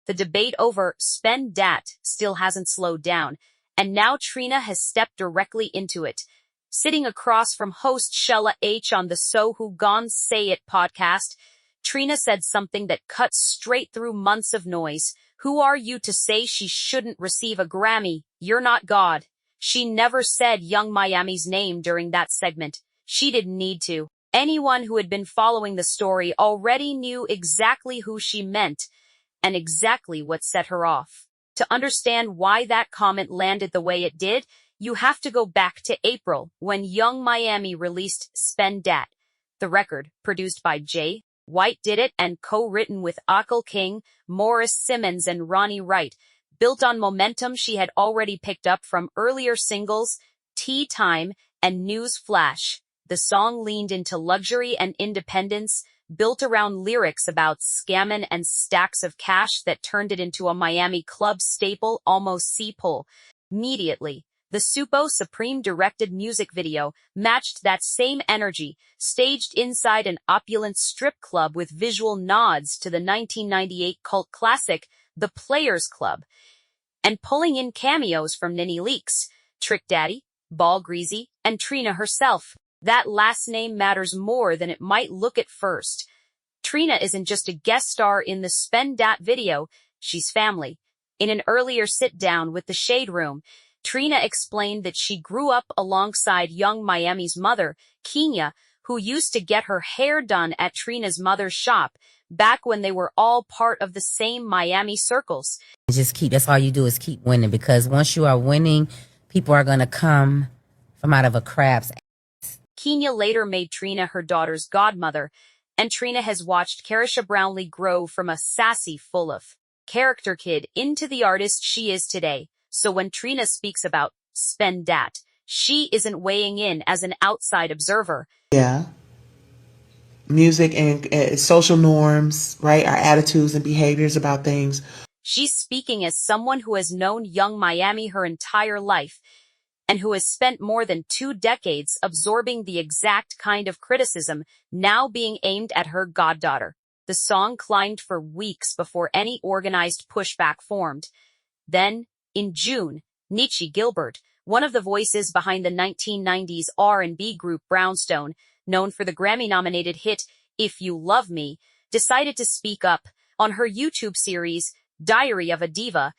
The debate over spend dat still hasn't slowed down, and now Trina has stepped directly into it. Sitting across from host Shella H on the So Who Gon Say It podcast, Trina said something that cut straight through months of noise. Who are you to say she shouldn't receive a Grammy? You're not God. She never said Young Miami's name during that segment. She didn't need to. Anyone who had been following the story already knew exactly who she meant and exactly what set her off. To understand why that comment landed the way it did, you have to go back to April when Young Miami released Spend Dat. The record, produced by Jay White Did It and co-written with Akil King, Morris Simmons and Ronnie Wright, built on momentum she had already picked up from earlier singles, Tea Time and News Flash. The song leaned into luxury and independence, built around lyrics about scamming and stacks of cash that turned it into a Miami club staple almost C-pull. Immediately, the Supo Supreme directed music video matched that same energy, staged inside an opulent strip club with visual nods to the 1998 cult classic, The Players Club, and pulling in cameos from Nene Leakes, Trick Daddy, Ball Greasy, and Trina herself. That last name matters more than it might look at first. Trina isn't just a guest star in the Spend Dat video, she's family. In an earlier sit-down with the Shade Room, Trina explained that she grew up alongside Young Miami's mother, Kenya, who used to get her hair done at Trina's mother's shop, back when they were all part of the same Miami circles. That's all you do is keep winning, because once you are winning, people are going to come from out of a crap's ass. Kenya later made Trina her daughter's godmother, and Trina has watched Carisha Brownlee grow from a sassy, full of character kid into the artist she is today. So when Trina speaks about Spend Dat, she isn't weighing in as an outside observer. Yeah. Music and social norms, right? Our attitudes and behaviors about things. She's speaking as someone who has known Young Miami her entire life and who has spent more than 2 decades absorbing the exact kind of criticism now being aimed at her goddaughter. The song climbed for weeks before any organized pushback formed. Then, in June, Nicci Gilbert, one of the voices behind the 1990s R&B group Brownstone, known for the Grammy-nominated hit If You Love Me, decided to speak up. On her YouTube series, Diary of a Diva,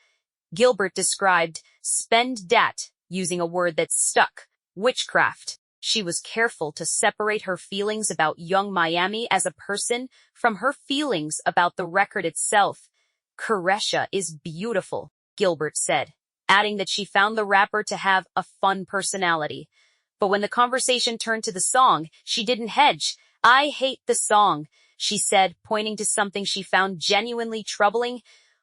Gilbert described Spend Dat using a word that stuck: witchcraft. She was careful to separate her feelings about Young Miami as a person from her feelings about the record itself. Carisha is beautiful, Gilbert said, adding that she found the rapper to have a fun personality. But when the conversation turned to the song, she didn't hedge. I hate the song, she said, pointing to something she found genuinely troubling.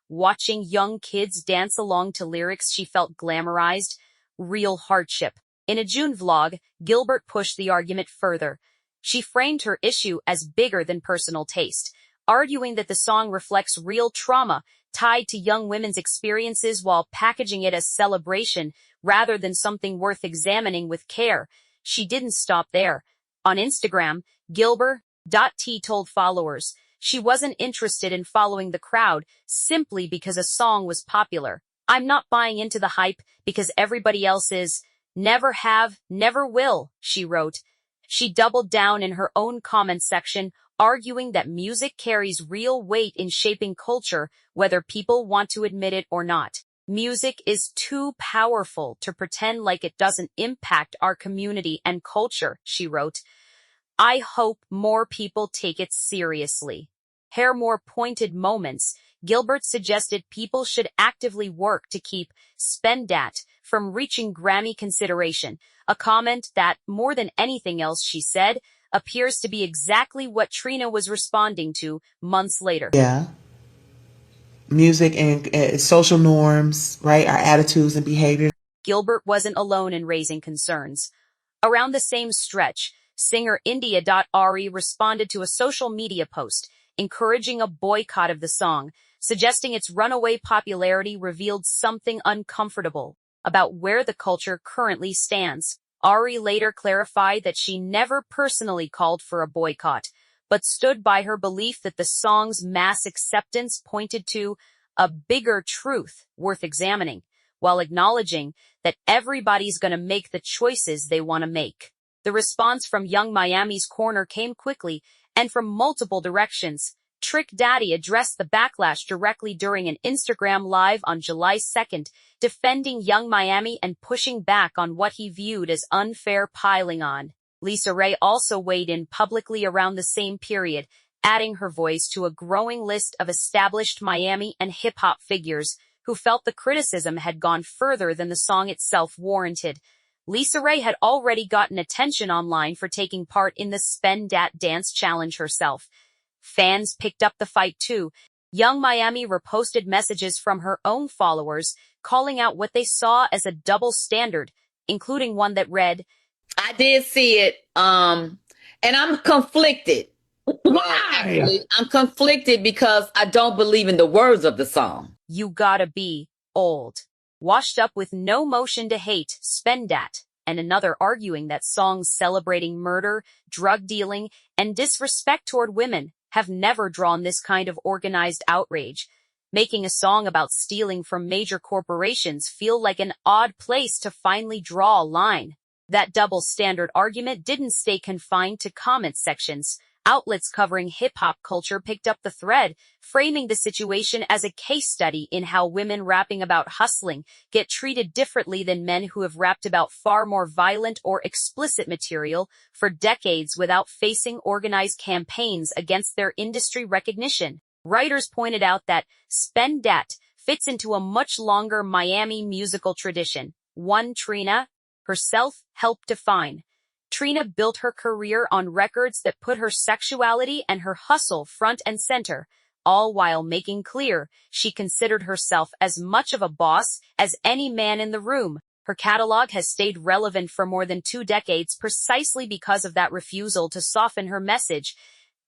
Watching young kids dance along to lyrics she felt glamorized. Real hardship. In a June vlog, Gilbert pushed the argument further. She framed her issue as bigger than personal taste, arguing that the song reflects real trauma tied to young women's experiences while packaging it as celebration rather than something worth examining with care. She didn't stop there. On Instagram, Gilbert.T told followers she wasn't interested in following the crowd simply because a song was popular. I'm not buying into the hype because everybody else is. Never have, never will, she wrote. She doubled down in her own comment section, arguing that music carries real weight in shaping culture, whether people want to admit it or not. Music is too powerful to pretend like it doesn't impact our community and culture, she wrote. I hope more people take it seriously. Hair more pointed moments, Gilbert suggested people should actively work to keep Spend Dat from reaching Grammy consideration, a comment that, more than anything else she said, appears to be exactly what Trina was responding to months later. Yeah. Music and social norms, right? Our attitudes and behaviors. Gilbert wasn't alone in raising concerns. Around the same stretch, singer India.Ari responded to a social media post encouraging a boycott of the song, suggesting its runaway popularity revealed something uncomfortable about where the culture currently stands. Ari later clarified that she never personally called for a boycott, but stood by her belief that the song's mass acceptance pointed to a bigger truth worth examining, while acknowledging that everybody's gonna make the choices they want to make. The response from Young Miami's corner came quickly and from multiple directions. Trick Daddy addressed the backlash directly during an Instagram Live on July 2nd, defending Young Miami and pushing back on what he viewed as unfair piling on. LisaRaye also weighed in publicly around the same period, adding her voice to a growing list of established Miami and hip-hop figures who felt the criticism had gone further than the song itself warranted. LisaRaye had already gotten attention online for taking part in the Spend Dat dance challenge herself. Fans picked up the fight too. Young Miami reposted messages from her own followers, calling out what they saw as a double standard, including one that read, I did see it, and I'm conflicted. Why? I'm conflicted because I don't believe in the words of the song. "You gotta be old." Washed up with no motion to hate, Spend Dat, and another arguing that songs celebrating murder, drug dealing, and disrespect toward women have never drawn this kind of organized outrage, making a song about stealing from major corporations feel like an odd place to finally draw a line. That double standard argument didn't stay confined to comment sections. Outlets covering hip-hop culture picked up the thread, framing the situation as a case study in how women rapping about hustling get treated differently than men who have rapped about far more violent or explicit material for decades without facing organized campaigns against their industry recognition. Writers pointed out that Spend Dat fits into a much longer Miami musical tradition, one Trina herself helped define. Trina built her career on records that put her sexuality and her hustle front and center, all while making clear she considered herself as much of a boss as any man in the room. Her catalog has stayed relevant for more than 2 decades precisely because of that refusal to soften her message,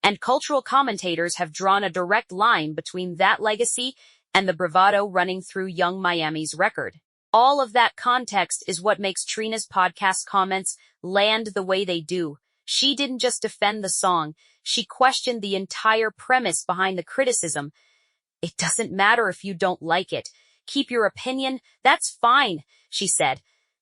and cultural commentators have drawn a direct line between that legacy and the bravado running through Young Miami's record. All of that context is what makes Trina's podcast comments land the way they do. She didn't just defend the song, she questioned the entire premise behind the criticism. "It doesn't matter if you don't like it. Keep your opinion, that's fine," she said,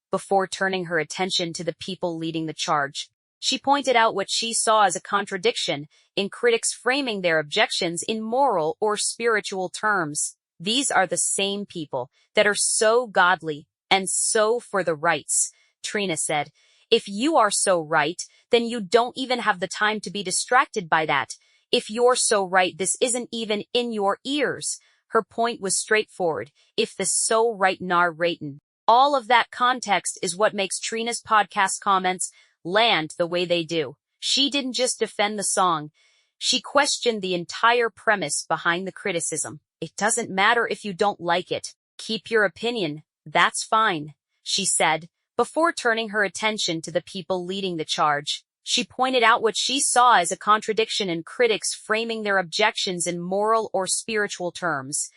before turning her attention to the people leading the charge. She pointed out what she saw as a contradiction in critics framing their objections in moral or spiritual terms. These are the same people that are so godly and so for the rights, Trina said. "If you are so right, then you don't even have the time to be distracted by that. If you're so right, this isn't even in your ears." Her point was straightforward. If the so right nar ratin'. All of that context is what makes Trina's podcast comments land the way they do. She didn't just defend the song. She questioned the entire premise behind the criticism. "It doesn't matter if you don't like it. Keep your opinion, that's fine," she said, before turning her attention to the people leading the charge. She pointed out what she saw as a contradiction in critics framing their objections in moral or spiritual terms.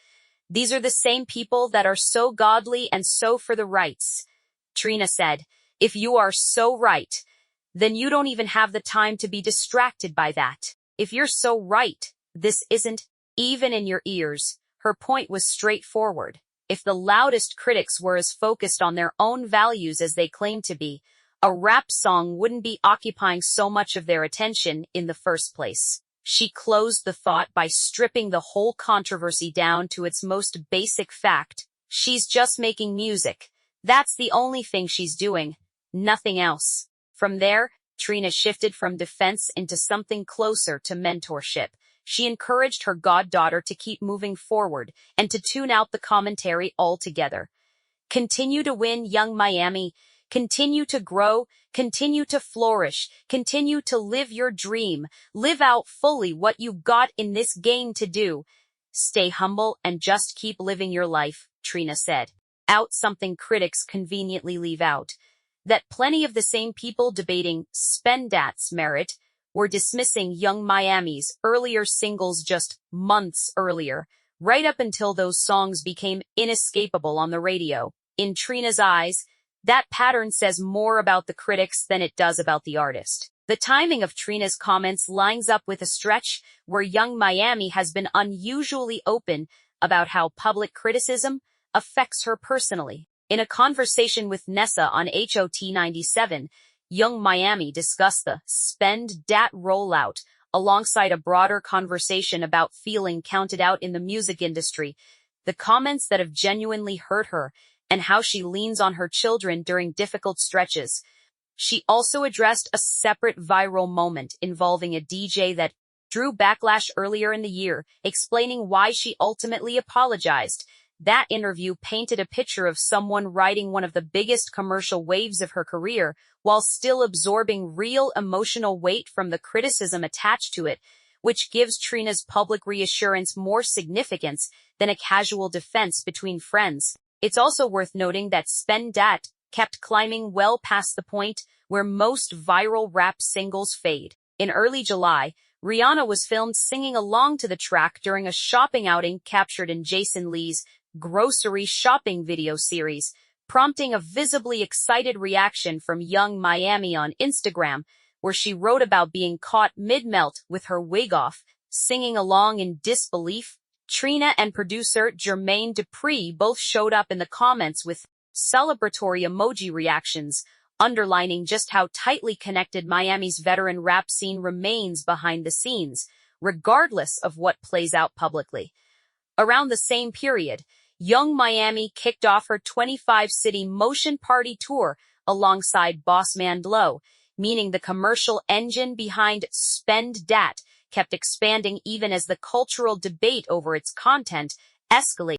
"These are the same people that are so godly and so for the rights," Trina said. "If you are so right, then you don't even have the time to be distracted by that. If you're so right, this isn't even in your ears." Her point was straightforward. If the loudest critics were as focused on their own values as they claim to be, a rap song wouldn't be occupying so much of their attention in the first place. She closed the thought by stripping the whole controversy down to its most basic fact. She's just making music. That's the only thing she's doing. Nothing else. From there, Trina shifted from defense into something closer to mentorship. She encouraged her goddaughter to keep moving forward and to tune out the commentary altogether. "Continue to win, Young Miami. Continue to grow. Continue to flourish. Continue to live your dream. Live out fully what you've got in this game to do. Stay humble and just keep living your life," Trina said. Out something critics conveniently leave out. That plenty of the same people debating Spend Dat's merit were dismissing Young Miami's earlier singles just months earlier, right up until those songs became inescapable on the radio. In Trina's eyes, that pattern says more about the critics than it does about the artist. The timing of Trina's comments lines up with a stretch where Young Miami has been unusually open about how public criticism affects her personally. In a conversation with Nessa on HOT 97, Young Miami discussed the Spend Dat rollout alongside a broader conversation about feeling counted out in the music industry, the comments that have genuinely hurt her, and how she leans on her children during difficult stretches. She also addressed a separate viral moment involving a DJ that drew backlash earlier in the year, explaining why she ultimately apologized. That interview painted a picture of someone riding one of the biggest commercial waves of her career while still absorbing real emotional weight from the criticism attached to it, which gives Trina's public reassurance more significance than a casual defense between friends. It's also worth noting that Spend Dat kept climbing well past the point where most viral rap singles fade. In early July, Rihanna was filmed singing along to the track during a shopping outing captured in Jason Lee's grocery shopping video series, prompting a visibly excited reaction from Young Miami on Instagram, where she wrote about being caught mid-melt with her wig off, singing along in disbelief. Trina and producer Jermaine Dupri both showed up in the comments with celebratory emoji reactions, underlining just how tightly connected Miami's veteran rap scene remains behind the scenes, regardless of what plays out publicly. Around the same period, Young Miami kicked off her 25-city Motion Party tour alongside Bossman Blow, meaning the commercial engine behind Spend Dat kept expanding even as the cultural debate over its content escalated.